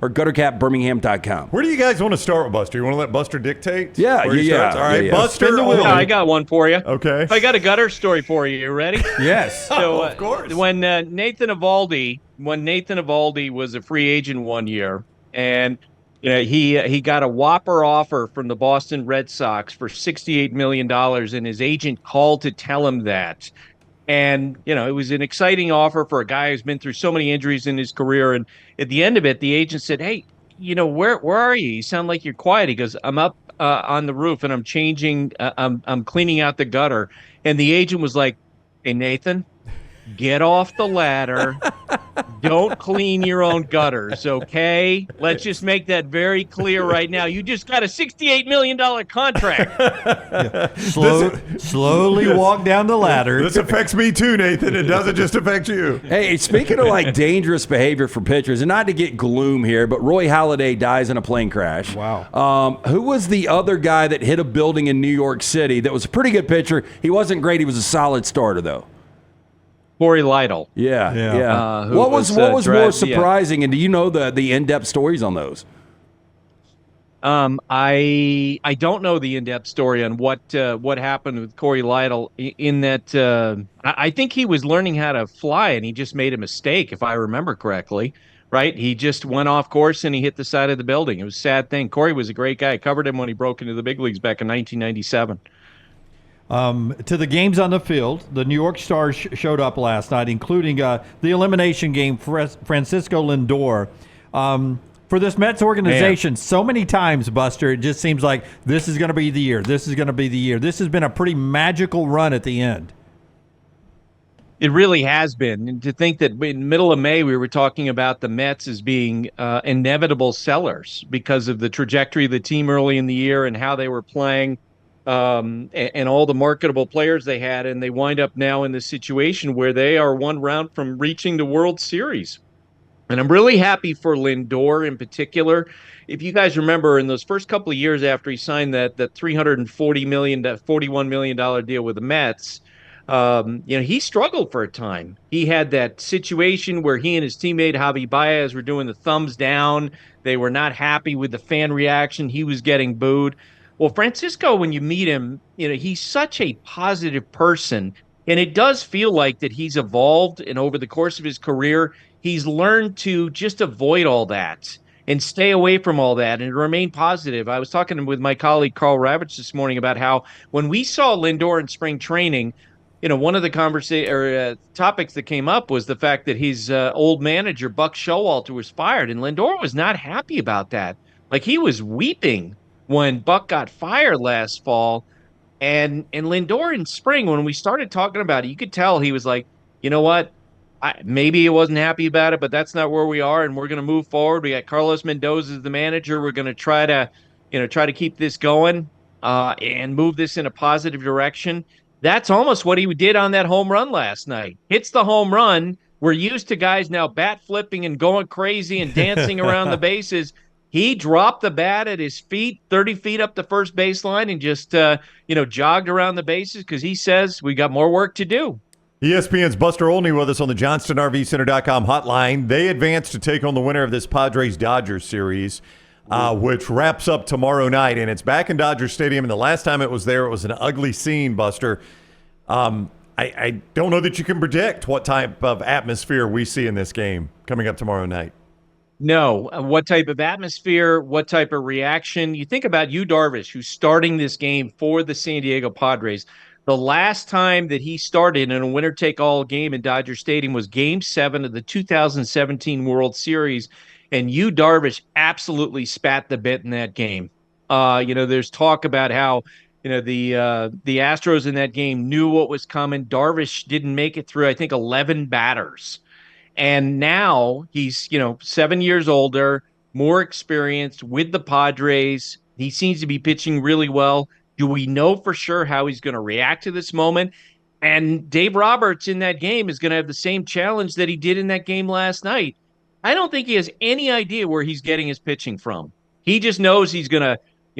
or guttercapbirmingham.com. Where do you guys want to start with Buster? You want to let Buster dictate? Yeah. All right, Yeah. Buster. I got one for you. Okay. I got a gutter story for you. You ready? Yes. So, of course. When Nathan Eovaldi was a free agent one year, and he got a whopper offer from the Boston Red Sox for $68 million, and his agent called to tell him that. And, it was an exciting offer for a guy who's been through so many injuries in his career. And at the end of it, the agent said, "Hey, where are you? You sound like you're quiet." He goes, "I'm up on the roof and I'm changing. I'm cleaning out the gutter." And the agent was like, "Hey, Nathan, get off the ladder. Don't clean your own gutters, okay? Let's just make that very clear right now. You just got a $68 million contract." Slowly walk down the ladder. This affects me too, Nathan. It doesn't just affect you. Hey, speaking of dangerous behavior for pitchers, and not to get gloom here, but Roy Halladay dies in a plane crash. Wow. Who was the other guy that hit a building in New York City that was a pretty good pitcher? He wasn't great. He was a solid starter, though. Corey Lytle. Yeah. Who What was more drafted- surprising, and do you know the in-depth stories on those? I don't know the in-depth story on what happened with Corey Lytle in that I think he was learning how to fly and he just made a mistake, if I remember correctly. Right? He just went off course and he hit the side of the building. It was a sad thing. Corey was a great guy. I covered him when he broke into the big leagues back in 1997. To the games on the field, the New York Stars showed up last night, including the elimination game for Francisco Lindor. For this Mets organization, so many times, Buster, it just seems like this is going to be the year. This is going to be the year. This has been a pretty magical run at the end. It really has been. And to think that in the middle of May, we were talking about the Mets as being inevitable sellers because of the trajectory of the team early in the year and how they were playing. And all the marketable players they had, and they wind up now in this situation where they are one round from reaching the World Series. And I'm really happy for Lindor in particular. If you guys remember, in those first couple of years after he signed that $341 million deal with the Mets, he struggled for a time. He had that situation where he and his teammate Javi Baez were doing the thumbs down. They were not happy with the fan reaction. He was getting booed. Well, Francisco, when you meet him, he's such a positive person, and it does feel like that he's evolved, and over the course of his career, he's learned to just avoid all that and stay away from all that and remain positive. I was talking with my colleague Carl Ravitch this morning about how when we saw Lindor in spring training, one of the topics that came up was the fact that his old manager, Buck Showalter, was fired, and Lindor was not happy about that. Like, he was weeping when Buck got fired last fall. And Lindor in spring, when we started talking about it, you could tell he was like, you know what? Maybe he wasn't happy about it, but that's not where we are, and we're going to move forward. We got Carlos Mendoza as the manager. We're going to try to keep this going and move this in a positive direction. That's almost what he did on that home run last night. Hits the home run. We're used to guys now bat flipping and going crazy and dancing around the bases. He dropped the bat at his feet, 30 feet up the first baseline, and just, jogged around the bases because he says we got more work to do. ESPN's Buster Olney with us on the JohnstonRVCenter.com hotline. They advance to take on the winner of this Padres-Dodgers series, which wraps up tomorrow night. And it's back in Dodger Stadium, and the last time it was there, it was an ugly scene, Buster. I don't know that you can predict what type of atmosphere we see in this game coming up tomorrow night. No. What type of atmosphere, what type of reaction? You think about Yu Darvish, who's starting this game for the San Diego Padres. The last time that he started in a winner-take-all game in Dodger Stadium was Game 7 of the 2017 World Series, and Yu Darvish absolutely spat the bit in that game. There's talk about how the Astros in that game knew what was coming. Darvish didn't make it through, I think, 11 batters. And now he's, 7 years older, more experienced with the Padres. He seems to be pitching really well. Do we know for sure how he's going to react to this moment? And Dave Roberts in that game is going to have the same challenge that he did in that game last night. I don't think he has any idea where he's getting his pitching from. He just knows he's going to,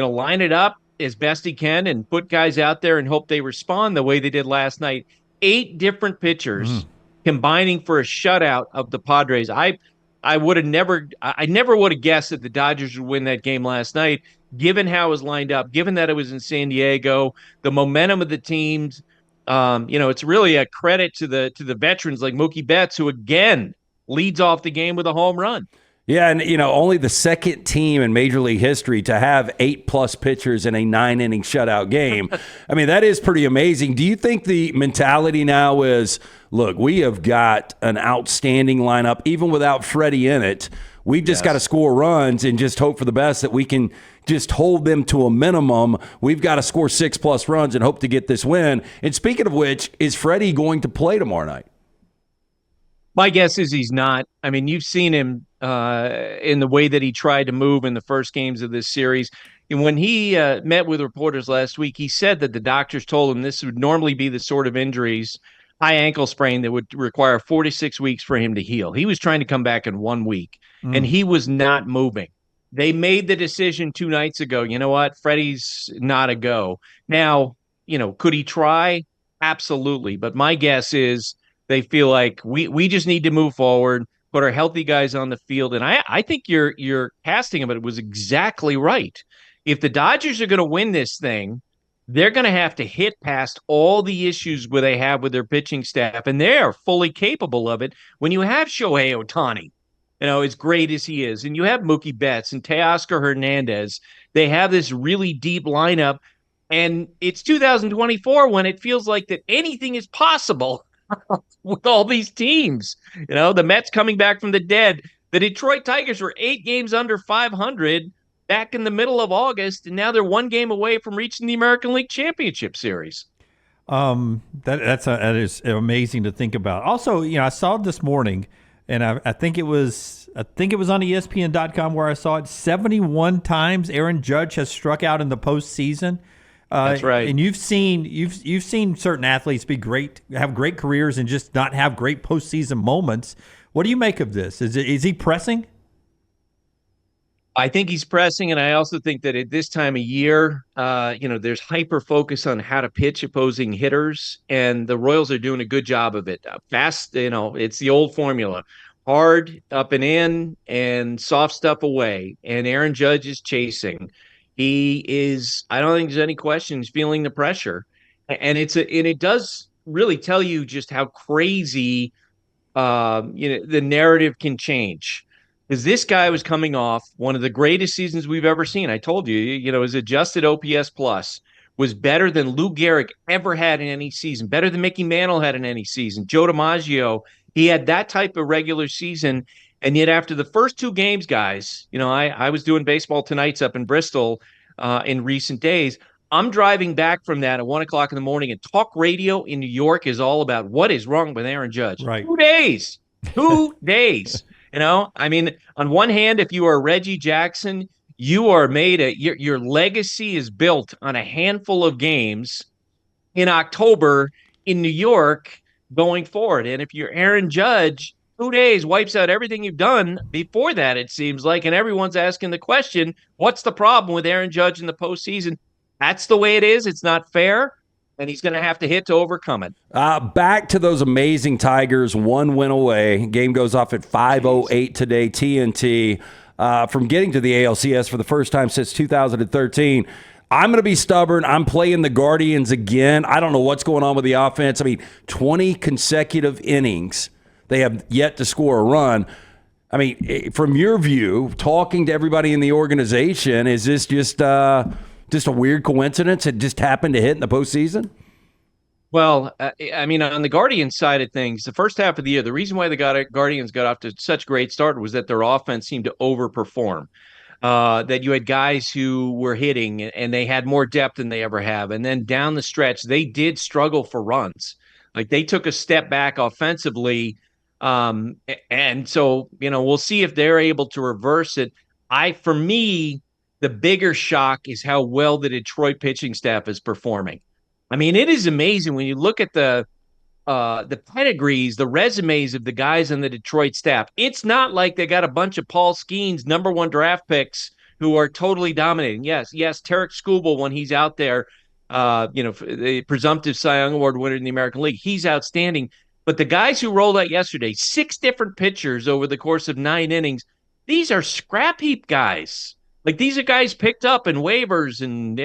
line it up as best he can and put guys out there and hope they respond the way they did last night. 8 different pitchers combining for a shutout of the Padres. I I would have never, I never would have guessed that the Dodgers would win that game last night, given how it was lined up, given that it was in San Diego, the momentum of the teams. It's really a credit to the veterans like Mookie Betts, who again leads off the game with a home run. Yeah, and only the second team in Major League history to have 8+ pitchers in a 9-inning shutout game. I mean, that is pretty amazing. Do you think the mentality now is, look, we have got an outstanding lineup, even without Freddie in it. We've just got to score runs and just hope for the best that we can just hold them to a minimum. We've got to score 6+ runs and hope to get this win. And speaking of which, is Freddie going to play tomorrow night? My guess is he's not. I mean, you've seen him in the way that he tried to move in the first games of this series. And when he met with reporters last week, he said that the doctors told him this would normally be the sort of injuries, high ankle sprain, that would require 4 to 6 weeks for him to heal. He was trying to come back in 1 week, and he was not moving. They made the decision 2 nights ago. You know what? Freddie's not a go. Now, could he try? Absolutely. But my guess is they feel like we just need to move forward, put our healthy guys on the field. And I think your casting of it was exactly right. If the Dodgers are going to win this thing, they're going to have to hit past all the issues where they have with their pitching staff, and they are fully capable of it. When you have Shohei Ohtani, as great as he is, and you have Mookie Betts and Teoscar Hernandez, they have this really deep lineup, and it's 2024 when it feels like that anything is possible with all these teams. The Mets coming back from the dead. The Detroit Tigers were 8 games under 500 back in the middle of August, and now they're 1 game away from reaching the American League Championship Series. That is amazing to think about. Also, I saw it this morning, and I think it was on ESPN.com where I saw it. 71 times Aaron Judge has struck out in the postseason. That's right. And you've seen certain athletes be great, have great careers, and just not have great postseason moments. What do you make of this? Is he pressing? I think he's pressing, and I also think that at this time of year, there's hyper focus on how to pitch opposing hitters, and the Royals are doing a good job of it. Fast, it's the old formula: hard up and in, and soft stuff away. And Aaron Judge is chasing. He is. I don't think there's any question. He's feeling the pressure, and it does really tell you just how crazy, the narrative can change. Because this guy was coming off one of the greatest seasons we've ever seen. I told you, his adjusted OPS plus was better than Lou Gehrig ever had in any season, better than Mickey Mantle had in any season. Joe DiMaggio, he had that type of regular season. And yet after the first 2 games, guys, I was doing Baseball Tonight's up in Bristol in recent days. I'm driving back from that at 1 o'clock in the morning, and talk radio in New York is all about what is wrong with Aaron Judge. Right. 2 days. 2 days. I mean, on one hand, if you are Reggie Jackson, you are your legacy is built on a handful of games in October in New York going forward. And if you're Aaron Judge, 2 days wipes out everything you've done before that, it seems like. And everyone's asking the question, what's the problem with Aaron Judge in the postseason? That's the way it is. It's not fair. And he's going to have to hit to overcome it. Back to those amazing Tigers, 1 win away. Game goes off at 5:08 today, TNT. From getting to the ALCS for the first time since 2013. I'm going to be stubborn. I'm playing the Guardians again. I don't know what's going on with the offense. I mean, 20 consecutive innings. They have yet to score a run. I mean, from your view, talking to everybody in the organization, is this just a weird coincidence? It just happened to hit in the postseason? Well, I mean, on the Guardians side of things, the first half of the year, the reason why the Guardians got off to such a great start was that their offense seemed to overperform. That you had guys who were hitting, and they had more depth than they ever have. And then down the stretch, they did struggle for runs. Like, they took a step back offensively. And so, we'll see if they're able to reverse it. For me, the bigger shock is how well the Detroit pitching staff is performing. I mean, it is amazing when you look at the pedigrees, the resumes of the guys on the Detroit staff. It's not like they got a bunch of Paul Skeens #1 draft picks who are totally dominating. Yes, Tarek Skubal, when he's out there, the presumptive Cy Young Award winner in the American League, he's outstanding. But the guys who rolled out yesterday, 6 different pitchers over the course of 9 innings, these are scrap heap guys. Like, these are guys picked up in waivers and,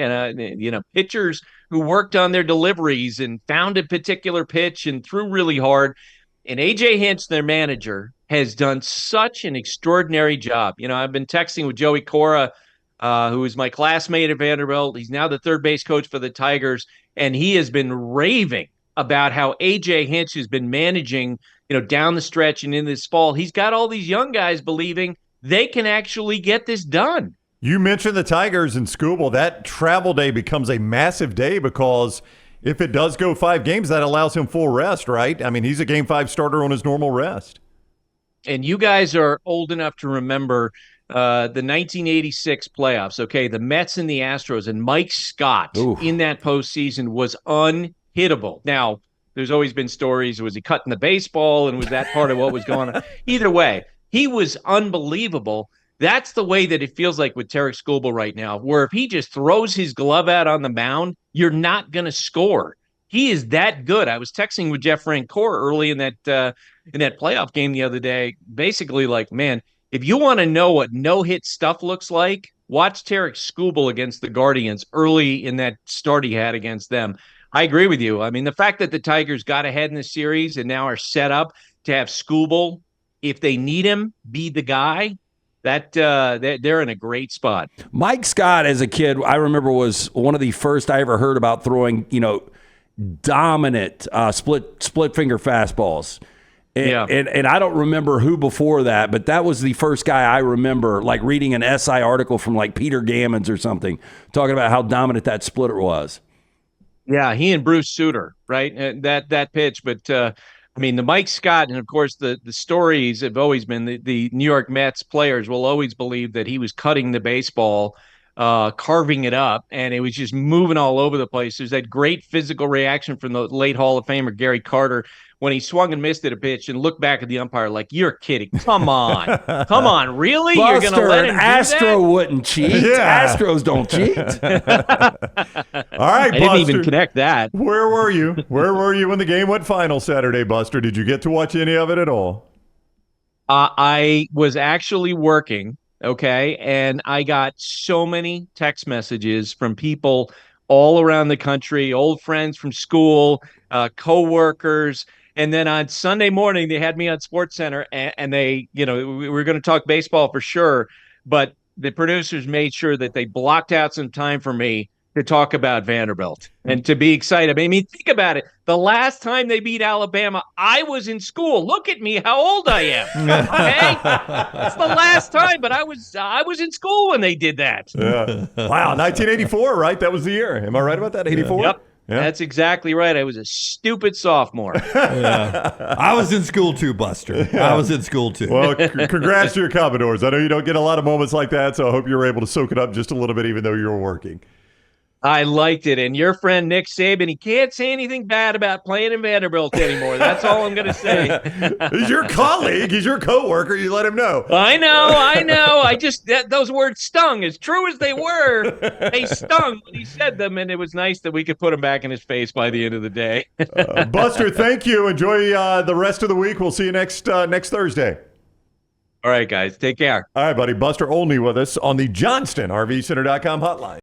pitchers who worked on their deliveries and found a particular pitch and threw really hard. And A.J. Hinch, their manager, has done such an extraordinary job. I've been texting with Joey Cora, who is my classmate at Vanderbilt. He's now the third base coach for the Tigers, and he has been raving about how A.J. Hinch has been managing, down the stretch and in this fall. He's got all these young guys believing they can actually get this done. You mentioned the Tigers and Scooble. That travel day becomes a massive day because if it does go 5 games, that allows him full rest, right? I mean, he's a Game 5 starter on his normal rest. And you guys are old enough to remember the 1986 playoffs, okay? The Mets and the Astros, and Mike Scott in that postseason was unhittable. Now, there's always been stories. Was he cutting the baseball, and was that part of what was going on? Either way, he was unbelievable. That's the way that it feels like with Tarek Skubal right now, where if he just throws his glove out on the mound, you're not going to score. He is that good. I was texting with Jeff Francoeur early in that playoff game the other day, basically like, man, if you want to know what no-hit stuff looks like, watch Tarek Skubal against the Guardians early in that start he had against them. I agree with you. I mean, the fact that the Tigers got ahead in the series and now are set up to have Skubal, if they need him, be the guy, that they're in a great spot. Mike Scott, as a kid, I remember was one of the first I ever heard about throwing, dominant split finger fastballs. And I don't remember who before that, but that was the first guy I remember, like reading an SI article from like Peter Gammons or something, talking about how dominant that splitter was. Yeah, he and Bruce Sutter, right? That pitch, but the Mike Scott, and of course the stories have always been the New York Mets players will always believe that he was cutting the baseball, carving it up, and it was just moving all over the place. There's that great physical reaction from the late Hall of Famer Gary Carter when he swung and missed at a pitch and looked back at the umpire like, "You're kidding! Come on, really? Buster, you're going to let him do Astro that?" wouldn't cheat. Yeah. Astros don't cheat. All right, I Buster. didn't even connect that. Where were you? Where were you when the game went final Saturday, Buster? Did you get to watch any of it at all? I was actually working, okay, and I got so many text messages from people all around the country, old friends from school, coworkers. And then on Sunday morning, they had me on SportsCenter, and they, we were going to talk baseball for sure, but the producers made sure that they blocked out some time for me to talk about Vanderbilt and to be excited. I mean, think about it. The last time they beat Alabama, I was in school. Look at me, how old I am. Okay, that's the last time. But I was in school when they did that. Yeah. Wow, 1984, right? That was the year. Am I right about that? 84. Yep. Yeah. That's exactly right. I was a stupid sophomore. Yeah. I was in school too, Buster. I was in school too. Well, congrats to your Commodores. I know you don't get a lot of moments like that, so I hope you were able to soak it up just a little bit, even though you were working. I liked it. And your friend Nick Saban, he can't say anything bad about playing in Vanderbilt anymore. That's all I'm going to say. He's your colleague. He's your coworker. You let him know. I know. I just, those words stung. As true as they were, they stung when he said them. And it was nice that we could put them back in his face by the end of the day. Buster, thank you. Enjoy the rest of the week. We'll see you next Thursday. All right, guys. Take care. All right, buddy. Buster Olney with us on the JohnstonRVCenter.com hotline.